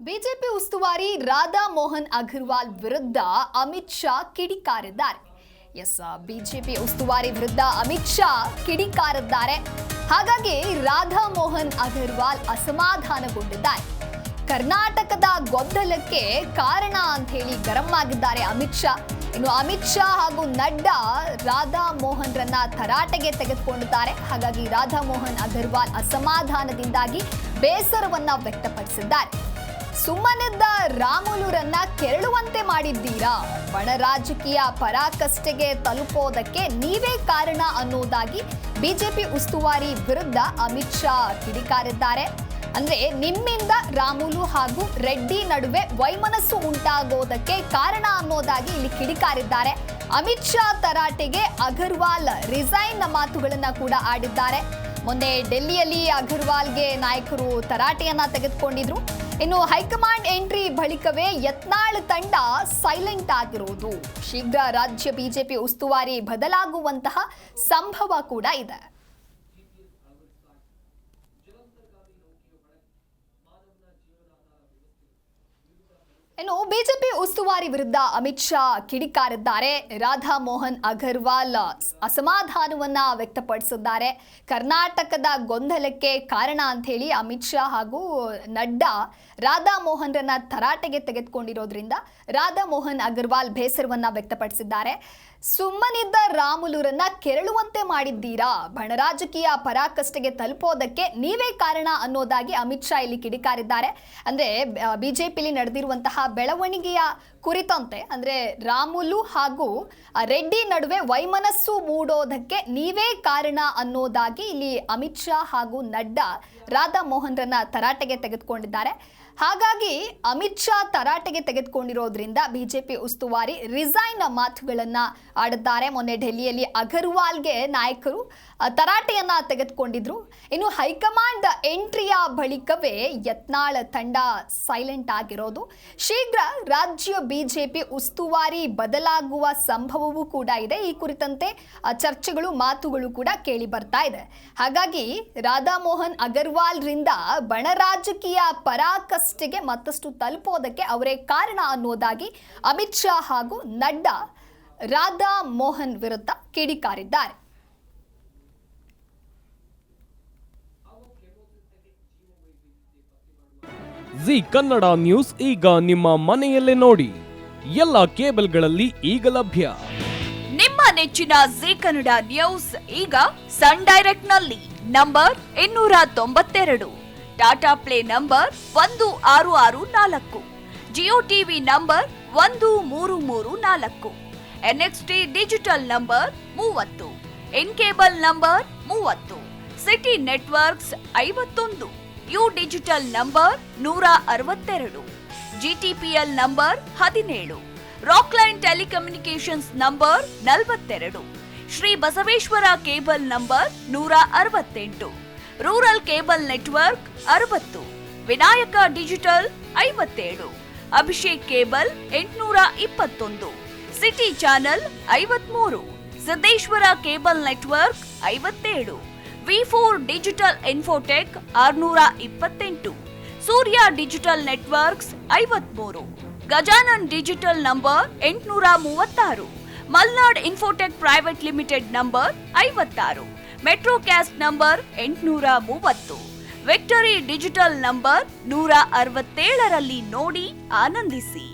BJP ಉಸ್ತುವಾರಿ ರಾಧಾ ಮೋಹನ್ ಅಗರ್ವಾಲ್ ವಿರುದ್ಧ ಅಮಿತ್ ಶಾ ಕಿಡಿಕಾರಿದ್ದಾರೆ. ಬಿಜೆಪಿ ಉಸ್ತುವಾರಿ ವಿರುದ್ಧ ಅಮಿತ್ ಶಾ ಕಿಡಿಕಾರಿದ್ದಾರೆ. ಹಾಗಾಗಿ ರಾಧಾ ಮೋಹನ್ ಅಗರ್ವಾಲ್ ಅಸಮಾಧಾನಗೊಂಡಿದ್ದಾರೆ. ಕರ್ನಾಟಕದ ಗೊಂದಲಕ್ಕೆ ಕಾರಣ ಅಂತ ಹೇಳಿ ಗರಂ ಆಗಿದ್ದಾರೆ ಅಮಿತ್ ಶಾ. ಇನ್ನು ಅಮಿತ್ ಶಾ ಹಾಗೂ ನಡ್ಡಾ ರಾಧಾ ಮೋಹನ್ ರನ್ನ ತರಾಟೆಗೆ ತೆಗೆದುಕೊಂಡಿದ್ದಾರೆ. ಹಾಗಾಗಿ ರಾಧಾ ಮೋಹನ್ ಅಗರ್ವಾಲ್ ಅಸಮಾಧಾನದಿಂದಾಗಿ ಬೇಸರವನ್ನ ವ್ಯಕ್ತಪಡಿಸಿದ್ದಾರೆ. ಸುಮ್ಮನಿದ್ದ ರಾಮುಲುರನ್ನ ಕೆರಳುವಂತೆ ಮಾಡಿದ್ದೀರಾ, ಬಡ ರಾಜಕೀಯ ಪರಾಕಷ್ಟೆಗೆ ತಲುಪೋದಕ್ಕೆ ನೀವೇ ಕಾರಣ ಅನ್ನೋದಾಗಿ ಬಿಜೆಪಿ ಉಸ್ತುವಾರಿ ವಿರುದ್ಧ ಅಮಿತ್ ಶಾ ಕಿಡಿಕಾರಿದ್ದಾರೆ. ಅಂದ್ರೆ ನಿಮ್ಮಿಂದ ರಾಮುಲು ಹಾಗೂ ರೆಡ್ಡಿ ನಡುವೆ ವೈಮನಸ್ಸು ಉಂಟಾಗೋದಕ್ಕೆ ಕಾರಣ ಅನ್ನೋದಾಗಿ ಇಲ್ಲಿ ಕಿಡಿಕಾರಿದ್ದಾರೆ. ಅಮಿತ್ ಶಾ ತರಾಟೆಗೆ ಅಗರ್ವಾಲ್ ರಿಸೈನ್ ಮಾತುಗಳನ್ನ ಕೂಡ ಆಡಿದ್ದಾರೆ. ಮೊನ್ನೆ ಡೆಲ್ಲಿಯಲ್ಲಿ ಅಗರ್ವಾಲ್ಗೆ ನಾಯಕರು ತರಾಟೆಯನ್ನ ತೆಗೆದುಕೊಂಡಿದ್ರು. ಇನ್ನು ಹೈಕಮಾಂಡ್ ಎಂಟ್ರಿ ಬಳಿಕವೇ ಯತ್ನಾಳ್ ತಂಡ ಸೈಲೆಂಟ್ ಆಗಿರುವುದು. ಶೀಘ್ರ ರಾಜ್ಯ ಬಿಜೆಪಿ ಉಸ್ತುವಾರಿ ಬದಲಾಗುವಂತಹ ಸಂಭವ ಕೂಡ ಇದೆ. ಇನ್ನು ಬಿಜೆಪಿ ಉಸ್ತುವಾರಿ ವಿರುದ್ಧ ಅಮಿತ್ ಶಾ ಕಿಡಿಕಾರಿದ್ದಾರೆ. ರಾಧಾ ಮೋಹನ್ ಅಗರ್ವಾಲ್ ಅಸಮಾಧಾನವನ್ನ ವ್ಯಕ್ತಪಡಿಸಿದ್ದಾರೆ. ಕರ್ನಾಟಕದ ಗೊಂದಲಕ್ಕೆ ಕಾರಣ ಅಂತ ಹೇಳಿ ಅಮಿತ್ ಶಾ ಹಾಗೂ ನಡ್ಡಾ ರಾಧಾ ಮೋಹನ್ ರನ್ನ ತರಾಟೆಗೆ ತೆಗೆದುಕೊಂಡಿರೋದ್ರಿಂದ ರಾಧಾ ಮೋಹನ್ ಅಗರ್ವಾಲ್ ಬೇಸರವನ್ನ ವ್ಯಕ್ತಪಡಿಸಿದ್ದಾರೆ. ಸುಮ್ಮನಿದ್ದ ರಾಮುಲುರನ್ನ ಕೆರಳುವಂತೆ ಮಾಡಿದ್ದೀರಾ, ಬಣರಾಜಕೀಯ ಪರಾಕಷ್ಟೆಗೆ ತಲುಪೋದಕ್ಕೆ ನೀವೇ ಕಾರಣ ಅನ್ನೋದಾಗಿ ಅಮಿತ್ ಶಾ ಇಲ್ಲಿ ಕಿಡಿಕಾರಿದ್ದಾರೆ. ಅಂದ್ರೆ ಬಿಜೆಪಿಲಿ ನಡೆದಿರುವಂತಹ ಬೆಳವಣಿಗೆಯ ಕುರಿತಂತೆ ಅಂದ್ರೆ ರಾಮುಲು ಹಾಗೂ ರೆಡ್ಡಿ ನಡುವೆ ವೈಮನಸ್ಸು ಮೂಡೋದಕ್ಕೆ ನೀವೇ ಕಾರಣ ಅನ್ನೋದಾಗಿ ಇಲ್ಲಿ ಅಮಿತ್ ಶಾ ಹಾಗೂ ನಡ್ಡಾ ರಾಧಾ ಮೋಹನ್ ರನ್ನ ತರಾಟೆಗೆ ತೆಗೆದುಕೊಂಡಿದ್ದಾರೆ. ಹಾಗಾಗಿ ಅಮಿತ್ ಶಾ ತರಾಟೆಗೆ ತೆಗೆದುಕೊಂಡಿರೋದ್ರಿಂದ ಬಿಜೆಪಿ ಉಸ್ತುವಾರಿ ರಿಸೈನ್ ಮಾತುಗಳನ್ನ ಆಡಿದ್ದಾರೆ. ಮೊನ್ನೆ ಡೆಲ್ಲಿಯಲ್ಲಿ ಅಗರ್ವಾಲ್ಗೆ ನಾಯಕರು ತರಾಟೆಯನ್ನ ತೆಗೆದುಕೊಂಡಿದ್ರು. ಇನ್ನು ಹೈಕಮಾಂಡ್ ಎಂಟ್ರಿಯ ಬಳಿಕವೇ ಯತ್ನಾಳ್ ತಂಡ ಸೈಲೆಂಟ್ ಆಗಿರೋದು. ಶೀಘ್ರ ರಾಜ್ಯ ಬಿಜೆಪಿ ಉಸ್ತುವಾರಿ ಬದಲಾಗುವ ಸಂಭವವೂ ಕೂಡ ಇದೆ. ಈ ಕುರಿತಂತೆ ಚರ್ಚೆಗಳು ಮಾತುಗಳು ಕೂಡ ಕೇಳಿ ಬರ್ತಾ ಇದೆ. ಹಾಗಾಗಿ ರಾಧಾ ಮೋಹನ್ ಅಗರ್ವಾಲ್ ರಿಂದ ಬಣ ರಾಜಕೀಯ ಪರಾಕಷ್ಟೆಗೆ ಮತ್ತಷ್ಟು ತಲುಪೋದಕ್ಕೆ ಅವರೇ ಕಾರಣ ಅನ್ನೋದಾಗಿ ಅಮಿತ್ ಶಾ ಹಾಗೂ ನಡ್ಡಾ ರಾಧಾ ಮೋಹನ್ ವಿರುದ್ಧ ಕಿಡಿಕಾರಿದ್ದಾರೆ. ಜಿ ಕನ್ನಡ ನ್ಯೂಸ್ ಈಗ ನಿಮ್ಮ ಮನೆಯಲ್ಲೇ ನೋಡಿ. ಎಲ್ಲ ಕೇಬಲ್ಗಳಲ್ಲಿ ಈಗ ಲಭ್ಯ. ನಿಮ್ಮ ನೆಚ್ಚಿನ ಜಿ ಕನ್ನಡ ನ್ಯೂಸ್ ಈಗ ಸನ್ ಡೈರೆಕ್ಟ್ ನಲ್ಲಿ number 292, Tata play number 1664, Jio TV number 1334, NXT digital number 30, N cable number 30, city networks 51, U digital number 162, GTPL number 17, Rockline telecommunications number 42, Shri Basaveshwara cable number 168, rural cable network 60, Vinayaka digital 57, Abhishek cable 821, city channel 53, Siddeshwara cable network 57, ವಿ4 digital infotech 628, Surya digital networks 53, Gajanan digital number 836, Malnad infotech private limited number 56, metro cast number 830, victory digital number 167ರಲ್ಲಿ ನೋಡಿ ಆನಂದಿಸಿ.